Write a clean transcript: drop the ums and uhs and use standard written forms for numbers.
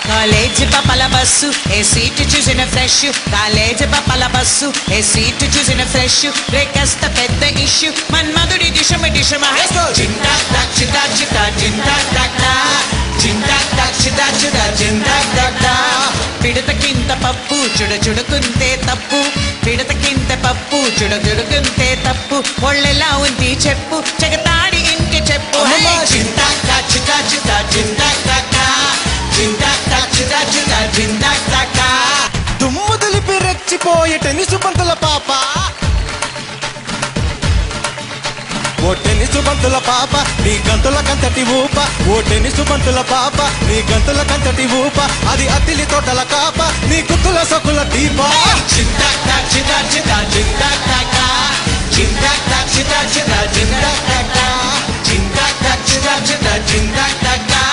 college పాపల bus ఏ seat చూసిన fresh college పాపల బస్సు ఏ సీటు చూసిన ఫ్రెష్ రేకస్త పెద్ద ఇష్యూ మన్మధుడి దిశమ దిశమ చింతా చింతా చింతా చింతా చింతా చింతా చింతా పిడతకింత పప్పు చుడుకుంటే తప్పు పిడతకింత పప్పు చుడుకుంటే తప్పు ఒళ్ళెలా ఉంది చెప్పు జగతాడి ఇంటి చెప్పు చింతా చింతా చింతా చింతా దుమ్ము దులిపి రెచ్చిపోయే టెన్నిస్ బంతుల పాప ఓ టెన్నిస్ బంతుల పాప నీ గంతుల కంతటి ఊప ఓ టెన్నిస్ బంతుల పాప నీ గంతుల కంతటి ఊప అది అతిలి తోటల కాప నీ కుతుల సకుల దీప చింతా చింతా చింతా చింతా చింతా చింతా చింతా చింతా చింతా చింతా చింతా చింతా